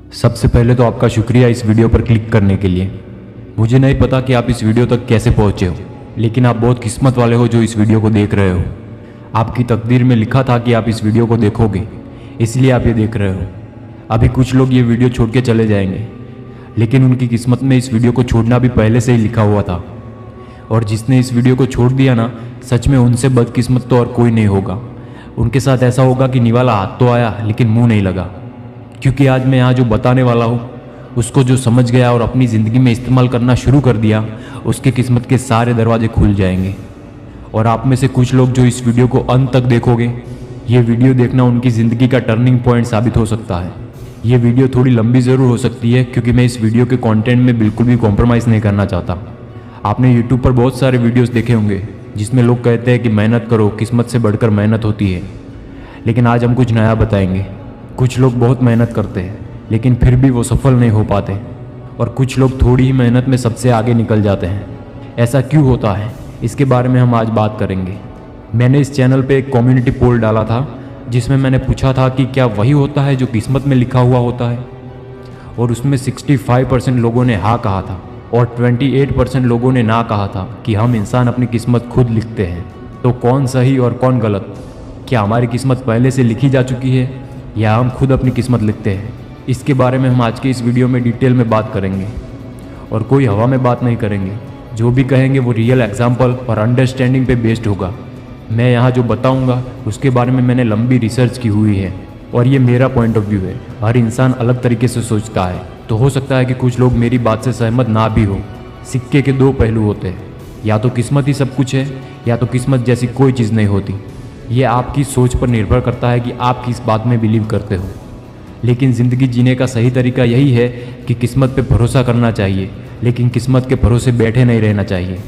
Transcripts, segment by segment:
सबसे पहले तो आपका शुक्रिया इस वीडियो पर क्लिक करने के लिए। मुझे नहीं पता कि आप इस वीडियो तक कैसे पहुंचे हो, लेकिन आप बहुत किस्मत वाले हो जो इस वीडियो को देख रहे हो। आपकी तकदीर में लिखा था कि आप इस वीडियो को देखोगे, इसलिए आप ये देख रहे हो। अभी कुछ लोग ये वीडियो छोड़ के चले जाएंगे, लेकिन उनकी किस्मत में इस वीडियो को छोड़ना भी पहले से ही लिखा हुआ था। और जिसने इस वीडियो को छोड़ दिया ना, सच में उनसे बदकिस्मत तो और कोई नहीं होगा। उनके साथ ऐसा होगा कि निवाला हाथ तो आया लेकिन मुंह नहीं लगा। क्योंकि आज मैं यहाँ जो बताने वाला हूँ, उसको जो समझ गया और अपनी ज़िंदगी में इस्तेमाल करना शुरू कर दिया, उसके किस्मत के सारे दरवाजे खुल जाएंगे। और आप में से कुछ लोग जो इस वीडियो को अंत तक देखोगे, ये वीडियो देखना उनकी ज़िंदगी का टर्निंग पॉइंट साबित हो सकता है। ये वीडियो थोड़ी लंबी ज़रूर हो सकती है, क्योंकि मैं इस वीडियो के कंटेंट में बिल्कुल भी कॉम्प्रोमाइज़ नहीं करना चाहता। आपने यूट्यूब पर बहुत सारे वीडियोस देखे होंगे जिसमें लोग कहते हैं कि मेहनत करो, किस्मत से बढ़कर मेहनत होती है। लेकिन आज हम कुछ नया बताएंगे। कुछ लोग बहुत मेहनत करते हैं, लेकिन फिर भी वो सफल नहीं हो पाते, और कुछ लोग थोड़ी ही मेहनत में सबसे आगे निकल जाते हैं। ऐसा क्यों होता है, इसके बारे में हम आज बात करेंगे। मैंने इस चैनल पे एक कम्युनिटी पोल डाला था, जिसमें मैंने पूछा था कि क्या वही होता है जो किस्मत में लिखा हुआ होता है, और उसमें 65% लोगों ने हाँ कहा था और 28% लोगों ने ना कहा था कि हम इंसान अपनी किस्मत खुद लिखते हैं। तो कौन सही और कौन गलत? क्या हमारी किस्मत पहले से लिखी जा चुकी है, या हम खुद अपनी किस्मत लिखते हैं? इसके बारे में हम आज के इस वीडियो में डिटेल में बात करेंगे, और कोई हवा में बात नहीं करेंगे। जो भी कहेंगे वो रियल एग्जाम्पल और अंडरस्टैंडिंग पे बेस्ड होगा। मैं यहाँ जो बताऊँगा उसके बारे में मैंने लंबी रिसर्च की हुई है, और ये मेरा पॉइंट ऑफ व्यू है। हर इंसान अलग तरीके से सोचता है, तो हो सकता है कि कुछ लोग मेरी बात से सहमत ना भी हो। सिक्के के दो पहलू होते हैं, या तो किस्मत ही सब कुछ है, या तो किस्मत जैसी कोई चीज़ नहीं होती। ये आपकी सोच पर निर्भर करता है कि आप किस बात में बिलीव करते हो। लेकिन ज़िंदगी जीने का सही तरीका यही है कि किस्मत पे भरोसा करना चाहिए, लेकिन किस्मत के भरोसे बैठे नहीं रहना चाहिए।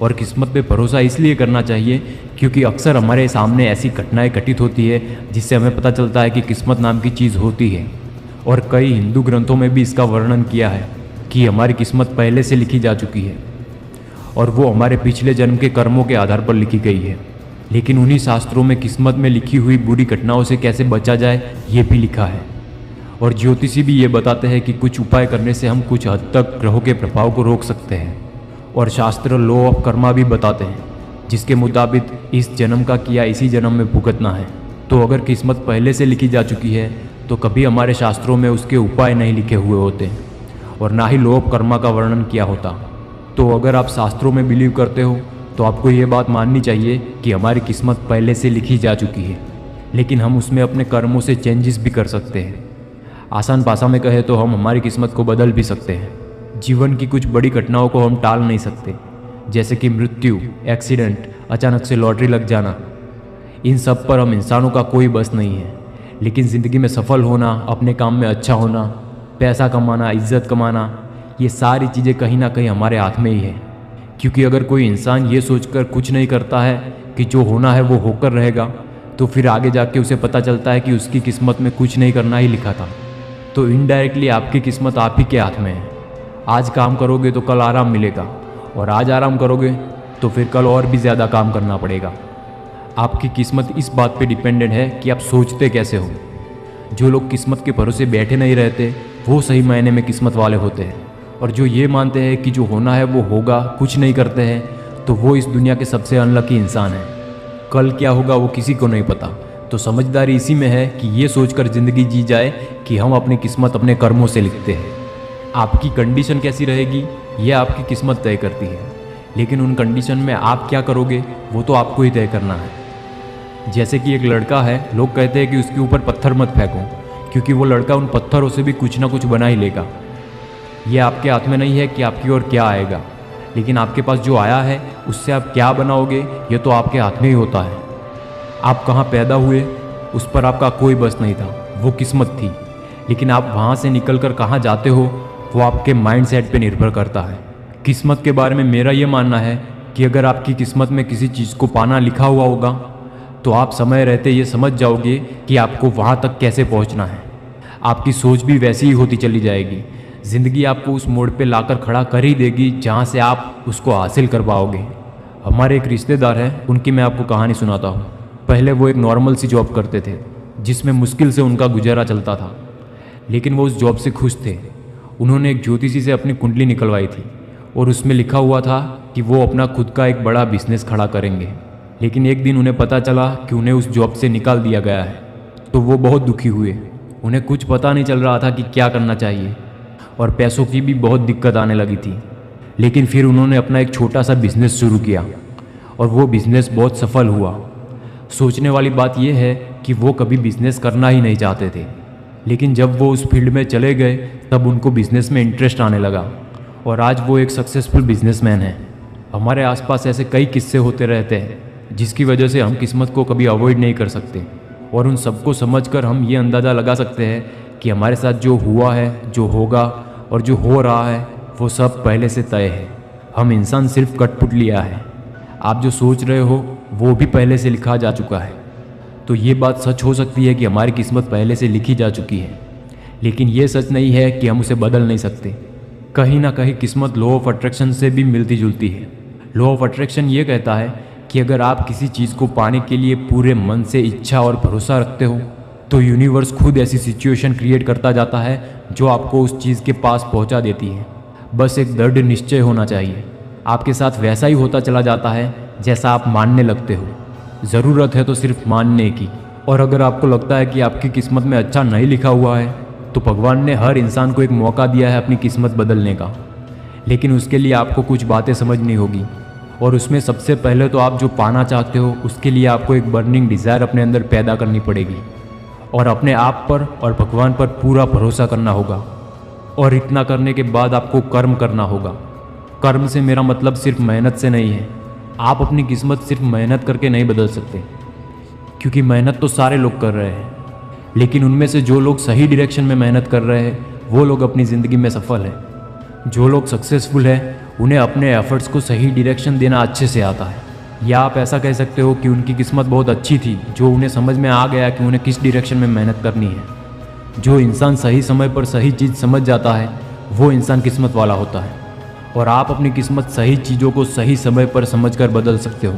और किस्मत पे भरोसा इसलिए करना चाहिए क्योंकि अक्सर हमारे सामने ऐसी घटनाएं घटित होती है जिससे हमें पता चलता है कि किस्मत नाम की चीज़ होती है। और कई हिंदू ग्रंथों में भी इसका वर्णन किया है कि हमारी किस्मत पहले से लिखी जा चुकी है, और वो हमारे पिछले जन्म के कर्मों के आधार पर लिखी गई है। लेकिन उन्हीं शास्त्रों में किस्मत में लिखी हुई बुरी घटनाओं से कैसे बचा जाए, ये भी लिखा है। और ज्योतिषी भी ये बताते हैं कि कुछ उपाय करने से हम कुछ हद तक ग्रहों के प्रभाव को रोक सकते हैं। और शास्त्र लॉ ऑफ कर्मा भी बताते हैं, जिसके मुताबिक इस जन्म का किया इसी जन्म में भुगतना है। तो अगर किस्मत पहले से लिखी जा चुकी है, तो कभी हमारे शास्त्रों में उसके उपाय नहीं लिखे हुए होते, और ना ही लॉ ऑफ कर्मा का वर्णन किया होता। तो अगर आप शास्त्रों में बिलीव करते हो, तो आपको ये बात माननी चाहिए कि हमारी किस्मत पहले से लिखी जा चुकी है, लेकिन हम उसमें अपने कर्मों से चेंजेस भी कर सकते हैं। आसान भाषा में कहे तो हम हमारी किस्मत को बदल भी सकते हैं। जीवन की कुछ बड़ी घटनाओं को हम टाल नहीं सकते, जैसे कि मृत्यु, एक्सीडेंट, अचानक से लॉटरी लग जाना। इन सब पर हम इंसानों का कोई बस नहीं है। लेकिन ज़िंदगी में सफल होना, अपने काम में अच्छा होना, पैसा कमाना, इज्जत कमाना, ये सारी चीज़ें कहीं ना कहीं हमारे हाथ में ही है। क्योंकि अगर कोई इंसान ये सोचकर कुछ नहीं करता है कि जो होना है वो होकर रहेगा, तो फिर आगे जाके उसे पता चलता है कि उसकी किस्मत में कुछ नहीं करना ही लिखा था। तो इनडायरेक्टली आपकी किस्मत आप ही के हाथ में है। आज काम करोगे तो कल आराम मिलेगा, और आज आराम करोगे तो फिर कल और भी ज़्यादा काम करना पड़ेगा। आपकी किस्मत इस बात पे डिपेंडेंट है कि आप सोचते कैसे हो। जो लोग किस्मत के भरोसे बैठे नहीं रहते, वो सही मायने में किस्मत वाले होते हैं। और जो ये मानते हैं कि जो होना है वो होगा, कुछ नहीं करते हैं, तो वो इस दुनिया के सबसे अनलकी इंसान हैं। कल क्या होगा वो किसी को नहीं पता। तो समझदारी इसी में है कि ये सोचकर ज़िंदगी जी जाए कि हम अपनी किस्मत अपने कर्मों से लिखते हैं। आपकी कंडीशन कैसी रहेगी, ये आपकी किस्मत तय करती है, लेकिन उन कंडीशन में आप क्या करोगे वो तो आपको ही तय करना है। जैसे कि एक लड़का है, लोग कहते हैं कि उसके ऊपर पत्थर मत फेंको, क्योंकि वो लड़का उन पत्थरों से भी कुछ ना कुछ बना ही लेगा। ये आपके हाथ में नहीं है कि आपकी ओर क्या आएगा, लेकिन आपके पास जो आया है उससे आप क्या बनाओगे, ये तो आपके हाथ में ही होता है। आप कहाँ पैदा हुए उस पर आपका कोई बस नहीं था, वो किस्मत थी। लेकिन आप वहाँ से निकलकर कहाँ जाते हो वो आपके माइंडसेट पे निर्भर करता है। किस्मत के बारे में मेरा ये मानना है कि अगर आपकी किस्मत में किसी चीज़ को पाना लिखा हुआ होगा, तो आप समय रहते ये समझ जाओगे कि आपको वहाँ तक कैसे पहुँचना है। आपकी सोच भी वैसी ही होती चली जाएगी। ज़िंदगी आपको उस मोड़ पे लाकर खड़ा कर ही देगी जहाँ से आप उसको हासिल कर पाओगे। हमारे एक रिश्तेदार हैं, उनकी मैं आपको कहानी सुनाता हूँ। पहले वो एक नॉर्मल सी जॉब करते थे, जिसमें मुश्किल से उनका गुजारा चलता था। लेकिन वो उस जॉब से खुश थे। उन्होंने एक ज्योतिषी से अपनी कुंडली निकलवाई थी और उसमें लिखा हुआ था कि वो अपना खुद का एक बड़ा बिजनेस खड़ा करेंगे। लेकिन एक दिन उन्हें पता चला कि उन्हें उस जॉब से निकाल दिया गया है, तो वो बहुत दुखी हुए। उन्हें कुछ पता नहीं चल रहा था कि क्या करना चाहिए और पैसों की भी बहुत दिक्कत आने लगी थी। लेकिन फिर उन्होंने अपना एक छोटा सा बिजनेस शुरू किया और वो बिजनेस बहुत सफल हुआ। सोचने वाली बात यह है कि वो कभी बिजनेस करना ही नहीं चाहते थे, लेकिन जब वो उस फील्ड में चले गए तब उनको बिजनेस में इंटरेस्ट आने लगा और आज वो एक सक्सेसफुल बिजनेसमैन है। हमारे आसपास ऐसे कई किस्से होते रहते हैं जिसकी वजह से हम किस्मत को कभी अवॉइड नहीं कर सकते, और उन सबको समझकर हम ये अंदाज़ा लगा सकते हैं कि हमारे साथ जो हुआ है, जो होगा और जो हो रहा है वो सब पहले से तय है। हम इंसान सिर्फ कटपुट लिया है। आप जो सोच रहे हो वो भी पहले से लिखा जा चुका है। तो ये बात सच हो सकती है कि हमारी किस्मत पहले से लिखी जा चुकी है, लेकिन ये सच नहीं है कि हम उसे बदल नहीं सकते। कहीं ना कहीं किस्मत लॉ ऑफ अट्रैक्शन से भी मिलती जुलती है। लॉ ऑफ अट्रैक्शन ये कहता है कि अगर आप किसी चीज़ को पाने के लिए पूरे मन से इच्छा और भरोसा रखते हो तो यूनिवर्स खुद ऐसी सिचुएशन क्रिएट करता जाता है जो आपको उस चीज़ के पास पहुंचा देती है। बस एक दृढ़ निश्चय होना चाहिए। आपके साथ वैसा ही होता चला जाता है जैसा आप मानने लगते हो। ज़रूरत है तो सिर्फ मानने की। और अगर आपको लगता है कि आपकी किस्मत में अच्छा नहीं लिखा हुआ है तो भगवान ने हर इंसान को एक मौका दिया है अपनी किस्मत बदलने का, लेकिन उसके लिए आपको कुछ बातें समझनी होगी। और उसमें सबसे पहले तो आप जो पाना चाहते हो उसके लिए आपको एक बर्निंग डिज़ायर अपने अंदर पैदा करनी पड़ेगी और अपने आप पर और भगवान पर पूरा भरोसा करना होगा। और इतना करने के बाद आपको कर्म करना होगा। कर्म से मेरा मतलब सिर्फ मेहनत से नहीं है। आप अपनी किस्मत सिर्फ मेहनत करके नहीं बदल सकते, क्योंकि मेहनत तो सारे लोग कर रहे हैं, लेकिन उनमें से जो लोग सही डायरेक्शन में मेहनत कर रहे हैं वो लोग अपनी ज़िंदगी में सफल हैं। जो लोग सक्सेसफुल हैं उन्हें अपने एफर्ट्स को सही डायरेक्शन देना अच्छे से आता है। या आप ऐसा कह सकते हो कि उनकी किस्मत बहुत अच्छी थी, जो उन्हें समझ में आ गया कि उन्हें किस डायरेक्शन में मेहनत करनी है। जो इंसान सही समय पर सही चीज़ समझ जाता है वो इंसान किस्मत वाला होता है। और आप अपनी किस्मत सही चीज़ों को सही समय पर समझकर बदल सकते हो।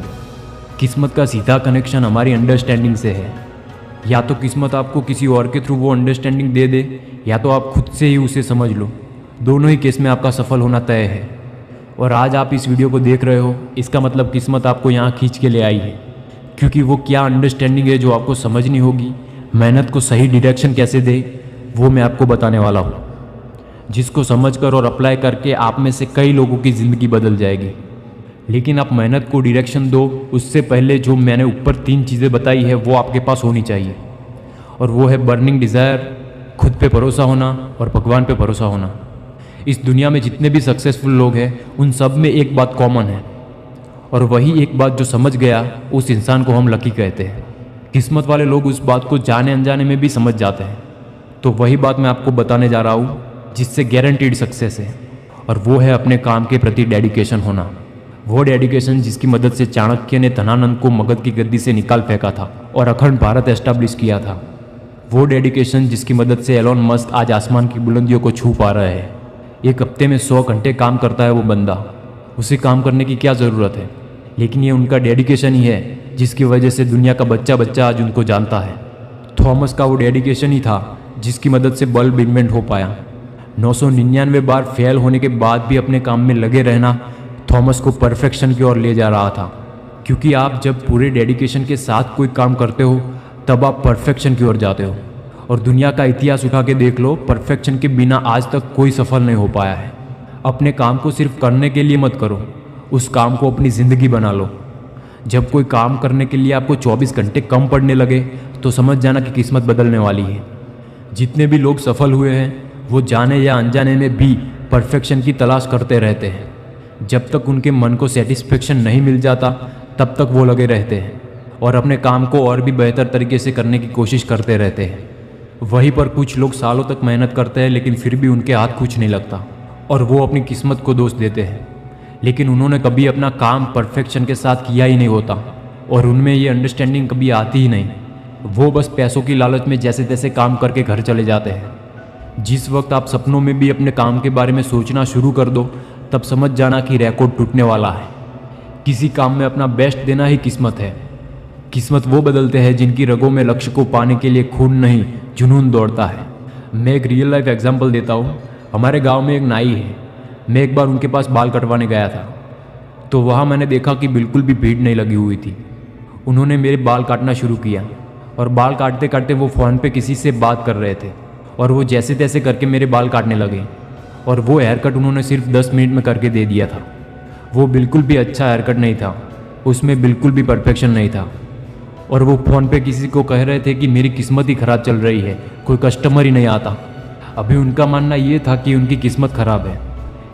किस्मत का सीधा कनेक्शन हमारी अंडरस्टैंडिंग से है। या तो किस्मत आपको किसी और के थ्रू वो अंडरस्टैंडिंग दे दे, या तो आप खुद से ही उसे समझ लो। दोनों ही केस में आपका सफल होना तय है। और आज आप इस वीडियो को देख रहे हो, इसका मतलब किस्मत आपको यहाँ खींच के ले आई है, क्योंकि वो क्या अंडरस्टैंडिंग है जो आपको समझनी होगी। मेहनत को सही डायरेक्शन कैसे दे वो मैं आपको बताने वाला हूँ, जिसको समझकर और अप्लाई करके आप में से कई लोगों की ज़िंदगी बदल जाएगी। लेकिन आप मेहनत को डायरेक्शन दो, उससे पहले जो मैंने ऊपर 3 चीज़ें बताई है वो आपके पास होनी चाहिए। और वो है बर्निंग डिज़ायर, खुद पे भरोसा होना और भगवान पे भरोसा होना। इस दुनिया में जितने भी सक्सेसफुल लोग हैं उन सब में एक बात कॉमन है, और वही एक बात जो समझ गया उस इंसान को हम लकी कहते हैं। किस्मत वाले लोग उस बात को जाने अनजाने में भी समझ जाते हैं। तो वही बात मैं आपको बताने जा रहा हूँ जिससे गारंटीड सक्सेस है, और वो है अपने काम के प्रति डेडिकेशन होना। वो डेडिकेशन जिसकी मदद से चाणक्य ने धनानंद को मगध की गद्दी से निकाल फेंका था और अखंड भारत एस्टैब्लिश किया था। वो डेडिकेशन जिसकी मदद से एलोन मस्क आज आसमान की बुलंदियों को छू पा रहे हैं। एक हफ्ते में 100 घंटे काम करता है वो बंदा। उसे काम करने की क्या ज़रूरत है, लेकिन ये उनका डेडिकेशन ही है जिसकी वजह से दुनिया का बच्चा बच्चा आज उनको जानता है। थॉमस का वो डेडिकेशन ही था जिसकी मदद से बल्ब इन्वेंट हो पाया। 999 बार फेल होने के बाद भी अपने काम में लगे रहना थॉमस को परफेक्शन की ओर ले जा रहा था। क्योंकि आप जब पूरे डेडिकेशन के साथ कोई काम करते हो तब आप परफेक्शन की ओर जाते हो। और दुनिया का इतिहास उठा के देख लो, परफेक्शन के बिना आज तक कोई सफल नहीं हो पाया है। अपने काम को सिर्फ करने के लिए मत करो, उस काम को अपनी ज़िंदगी बना लो। जब कोई काम करने के लिए आपको 24 घंटे कम पड़ने लगे तो समझ जाना कि किस्मत बदलने वाली है। जितने भी लोग सफल हुए हैं वो जाने या अनजाने में भी परफेक्शन की तलाश करते रहते हैं। जब तक उनके मन को सेटिस्फेक्शन नहीं मिल जाता तब तक वो लगे रहते हैं और अपने काम को और भी बेहतर तरीके से करने की कोशिश करते रहते हैं। वहीं पर कुछ लोग सालों तक मेहनत करते हैं लेकिन फिर भी उनके हाथ कुछ नहीं लगता और वो अपनी किस्मत को दोष देते हैं। लेकिन उन्होंने कभी अपना काम परफेक्शन के साथ किया ही नहीं होता और उनमें ये अंडरस्टैंडिंग कभी आती ही नहीं। वो बस पैसों की लालच में जैसे तैसे काम करके घर चले जाते हैं। जिस वक्त आप सपनों में भी अपने काम के बारे में सोचना शुरू कर दो तब समझ जाना कि रिकॉर्ड टूटने वाला है। किसी काम में अपना बेस्ट देना ही किस्मत है। किस्मत वो बदलते हैं जिनकी रगों में लक्ष्य को पाने के लिए खून नहीं जुनून दौड़ता है। मैं एक रियल लाइफ एग्जांपल देता हूँ। हमारे गांव में एक नाई है। मैं एक बार उनके पास बाल कटवाने गया था, तो वहाँ मैंने देखा कि बिल्कुल भी भीड़ नहीं लगी हुई थी। उन्होंने मेरे बाल काटना शुरू किया और बाल काटते काटते वो फ़ोन पे किसी से बात कर रहे थे और वो जैसे तैसे करके मेरे बाल काटने लगे। और वो हेयर कट उन्होंने सिर्फ 10 मिनट में करके दे दिया था। वो बिल्कुल भी अच्छा हेयर कट नहीं था, उसमें बिल्कुल भी परफेक्शन नहीं था। और वो फ़ोन पे किसी को कह रहे थे कि मेरी किस्मत ही ख़राब चल रही है, कोई कस्टमर ही नहीं आता। अभी उनका मानना ये था कि उनकी किस्मत ख़राब है,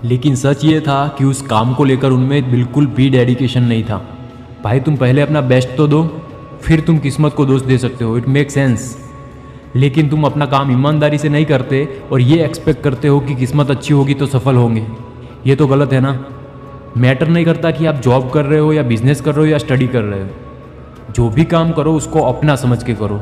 लेकिन सच ये था कि उस काम को लेकर उनमें बिल्कुल भी डेडिकेशन नहीं था। भाई तुम पहले अपना बेस्ट तो दो, फिर तुम किस्मत को दोष दे सकते हो, इट मेक सेंस। लेकिन तुम अपना काम ईमानदारी से नहीं करते और ये एक्सपेक्ट करते हो कि किस्मत अच्छी होगी तो सफल होंगे। ये तो गलत है ना। मैटर नहीं करता कि आप जॉब कर रहे हो या बिजनेस कर रहे हो या स्टडी कर रहे हो, जो भी काम करो उसको अपना समझ के करो।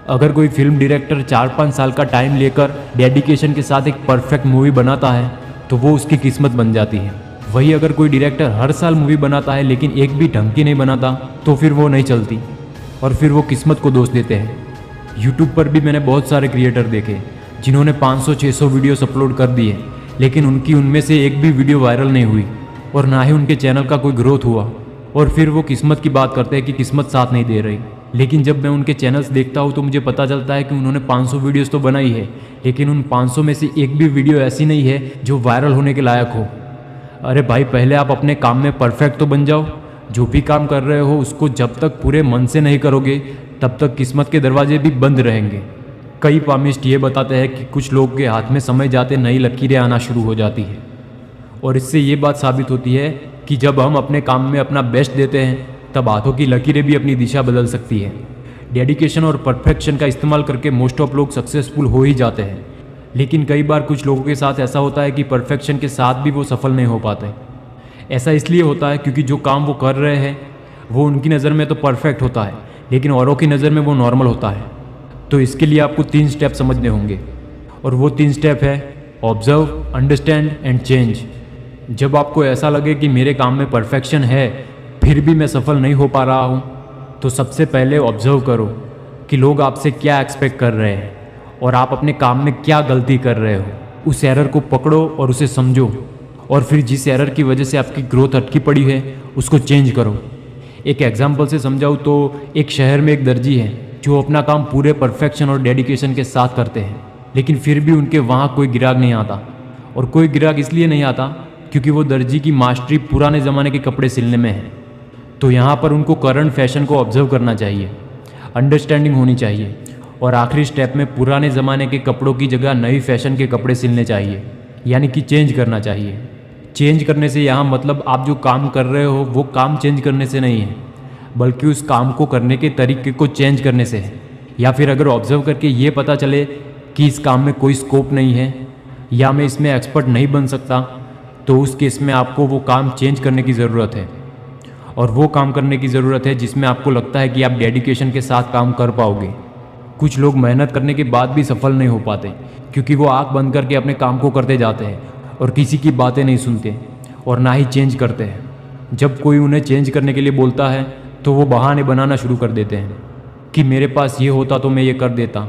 अगर कोई फिल्म डायरेक्टर 4-5 साल का टाइम लेकर डेडिकेशन के साथ एक परफेक्ट मूवी बनाता है तो वो उसकी किस्मत बन जाती है। वही अगर कोई डायरेक्टर हर साल मूवी बनाता है लेकिन एक भी ढंग की नहीं बनाता तो फिर वो नहीं चलती और फिर वो किस्मत को दोष देते हैं। यूट्यूब पर भी मैंने बहुत सारे क्रिएटर देखे जिन्होंने 500-600 वीडियोस अपलोड कर दिए, लेकिन उनमें से एक भी वीडियो वायरल नहीं हुई और ना ही उनके चैनल का कोई ग्रोथ हुआ। और फिर वो किस्मत की बात करते हैं कि किस्मत साथ नहीं दे रही। लेकिन जब मैं उनके चैनल्स देखता हूँ तो मुझे पता चलता है कि उन्होंने 500 वीडियोस तो बनाई है, लेकिन उन 500 में से एक भी वीडियो ऐसी नहीं है जो वायरल होने के लायक हो। अरे भाई, पहले आप अपने काम में परफेक्ट तो बन जाओ। जो भी काम कर रहे हो उसको जब तक पूरे मन से नहीं करोगे तब तक किस्मत के दरवाजे भी बंद रहेंगे। कई पामिस्ट ये बताते हैं कि कुछ लोग के हाथ में समय जाते नई लकीरें आना शुरू हो जाती है, और इससे ये बात साबित होती है कि जब हम अपने काम में अपना बेस्ट देते हैं तब हाथों की लकीरें भी अपनी दिशा बदल सकती है। डेडिकेशन और परफेक्शन का इस्तेमाल करके मोस्ट ऑफ लोग सक्सेसफुल हो ही जाते हैं, लेकिन कई बार कुछ लोगों के साथ ऐसा होता है कि परफेक्शन के साथ भी वो सफल नहीं हो पाते। ऐसा इसलिए होता है क्योंकि जो काम वो कर रहे हैं वो उनकी नज़र में तो परफेक्ट होता है, लेकिन औरों की नज़र में वो नॉर्मल होता है। तो इसके लिए आपको 3 स्टेप समझने होंगे, और वो 3 स्टेप है ऑब्जर्व, अंडरस्टैंड एंड चेंज। जब आपको ऐसा लगे कि मेरे काम में परफेक्शन है फिर भी मैं सफल नहीं हो पा रहा हूँ, तो सबसे पहले ऑब्जर्व करो कि लोग आपसे क्या एक्सपेक्ट कर रहे हैं और आप अपने काम में क्या गलती कर रहे हो। उस एरर को पकड़ो और उसे समझो, और फिर जिस एरर की वजह से आपकी ग्रोथ अटकी पड़ी है उसको चेंज करो। एक एग्जाम्पल से समझाऊँ तो एक शहर में एक दर्जी है जो अपना काम पूरे परफेक्शन और डेडिकेशन के साथ करते हैं, लेकिन फिर भी उनके वहाँ कोई ग्राहक नहीं आता। और कोई ग्राहक इसलिए नहीं आता क्योंकि वो दर्जी की मास्टरी पुराने ज़माने के कपड़े सिलने में है। तो यहाँ पर उनको करंट फैशन को ऑब्जर्व करना चाहिए, अंडरस्टैंडिंग होनी चाहिए, और आखिरी स्टेप में पुराने ज़माने के कपड़ों की जगह नई फैशन के कपड़े सिलने चाहिए, यानी कि चेंज करना चाहिए। चेंज करने से यहाँ मतलब आप जो काम कर रहे हो वो काम चेंज करने से नहीं है, बल्कि उस काम को करने के तरीके को चेंज करने से है। या फिर अगर ऑब्जर्व करके ये पता चले कि इस काम में कोई स्कोप नहीं है या मैं इसमें एक्सपर्ट नहीं बन सकता, तो उस केस में आपको वो काम चेंज करने की ज़रूरत है। और वो काम करने की ज़रूरत है जिसमें आपको लगता है कि आप डेडिकेशन के साथ काम कर पाओगे। कुछ लोग मेहनत करने के बाद भी सफल नहीं हो पाते क्योंकि वो आँख बंद करके अपने काम को करते जाते हैं और किसी की बातें नहीं सुनते और ना ही चेंज करते हैं। जब कोई उन्हें चेंज करने के लिए बोलता है तो वो बहाने बनाना शुरू कर देते हैं कि मेरे पास ये होता तो मैं ये कर देता।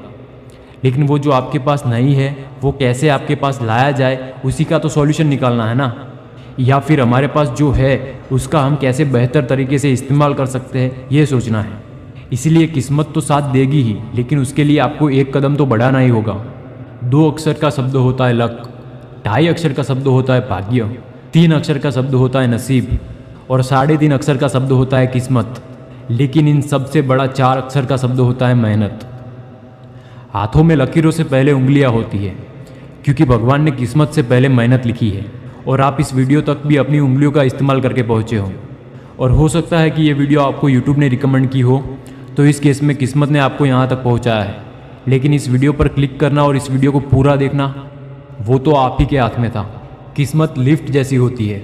लेकिन वो जो आपके पास नहीं है वो कैसे आपके पास लाया जाए उसी का तो सॉल्यूशन निकालना है ना। या फिर हमारे पास जो है उसका हम कैसे बेहतर तरीके से इस्तेमाल कर सकते हैं ये सोचना है। इसीलिए किस्मत तो साथ देगी ही, लेकिन उसके लिए आपको एक कदम तो बढ़ाना ही होगा। 2 अक्षर का शब्द होता है लक, 2.5 अक्षर का शब्द होता है भाग्य, 3 अक्षर का शब्द होता है नसीब, और 3.5 अक्षर का शब्द होता है किस्मत। लेकिन इन सबसे बड़ा 4 अक्षर का शब्द होता है मेहनत। हाथों में लकीरों से पहले उंगलियां होती है, क्योंकि भगवान ने किस्मत से पहले मेहनत लिखी है। और आप इस वीडियो तक भी अपनी उंगलियों का इस्तेमाल करके पहुँचे हो। और हो सकता है कि ये वीडियो आपको यूट्यूब ने रिकमेंड की हो, तो इस केस में किस्मत ने आपको यहाँ तक पहुँचाया है। लेकिन इस वीडियो पर क्लिक करना और इस वीडियो को पूरा देखना वो तो आप ही के हाथ में था। किस्मत लिफ्ट जैसी होती है,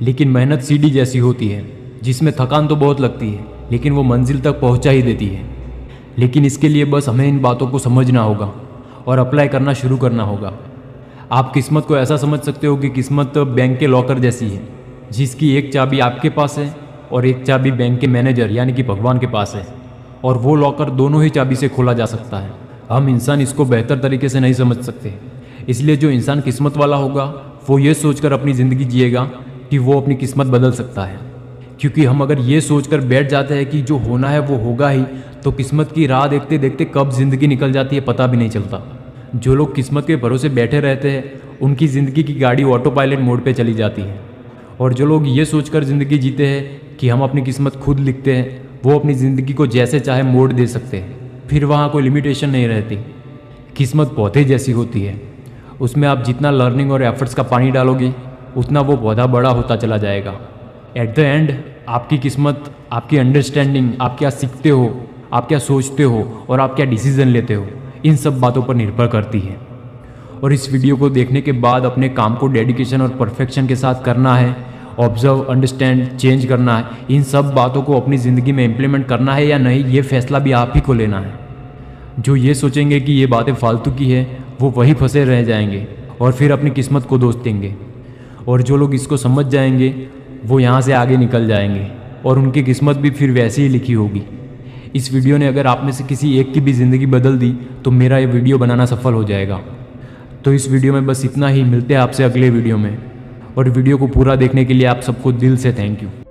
लेकिन मेहनत सीढ़ी जैसी होती है, जिसमें थकान तो बहुत लगती है लेकिन वो मंजिल तक पहुँचा ही देती है। लेकिन इसके लिए बस हमें इन बातों को समझना होगा और अप्लाई करना शुरू करना होगा। आप किस्मत को ऐसा समझ सकते हो कि किस्मत बैंक के लॉकर जैसी है, जिसकी एक चाबी आपके पास है और एक चाबी बैंक के मैनेजर यानी कि भगवान के पास है, और वो लॉकर दोनों ही चाबी से खोला जा सकता है। हम इंसान इसको बेहतर तरीके से नहीं समझ सकते। इसलिए जो इंसान किस्मत वाला होगा वो ये सोचकर अपनी ज़िंदगी जिएगा कि वो अपनी किस्मत बदल सकता है। क्योंकि हम अगर ये सोचकर बैठ जाते हैं कि जो होना है वो होगा ही, तो किस्मत की राह देखते देखते कब ज़िंदगी निकल जाती है पता भी नहीं चलता। जो लोग किस्मत के भरोसे बैठे रहते हैं उनकी ज़िंदगी की गाड़ी ऑटो पायलट मोड पे चली जाती है। और जो लोग ये सोचकर ज़िंदगी जीते हैं कि हम अपनी किस्मत खुद लिखते हैं, वो अपनी ज़िंदगी को जैसे चाहे मोड़ दे सकते हैं। फिर वहाँ कोई लिमिटेशन नहीं रहती। किस्मत पौधे जैसी होती है, उसमें आप जितना लर्निंग और एफर्ट्स का पानी डालोगे उतना वो पौधा बड़ा होता चला जाएगा। एट द एंड आपकी किस्मत आपकी अंडरस्टैंडिंग, आप क्या सीखते हो, आप क्या सोचते हो और आप क्या डिसीज़न लेते हो, इन सब बातों पर निर्भर करती है। और इस वीडियो को देखने के बाद अपने काम को डेडिकेशन और परफेक्शन के साथ करना है, ऑब्जर्व, अंडरस्टैंड, चेंज करना है। इन सब बातों को अपनी ज़िंदगी में इम्प्लीमेंट करना है या नहीं, ये फैसला भी आप ही को लेना है। जो ये सोचेंगे कि ये बातें फालतू की है वो वही फंसे रह जाएंगे और फिर अपनी किस्मत को दोष देंगे। और जो लोग इसको समझ जाएंगे वो यहाँ से आगे निकल जाएंगे और उनकी किस्मत भी फिर वैसी ही लिखी होगी। इस वीडियो ने अगर आप में से किसी एक की भी ज़िंदगी बदल दी तो मेरा ये वीडियो बनाना सफल हो जाएगा। तो इस वीडियो में बस इतना ही। मिलते हैं आपसे अगले वीडियो में। और वीडियो को पूरा देखने के लिए आप सबको दिल से थैंक यू।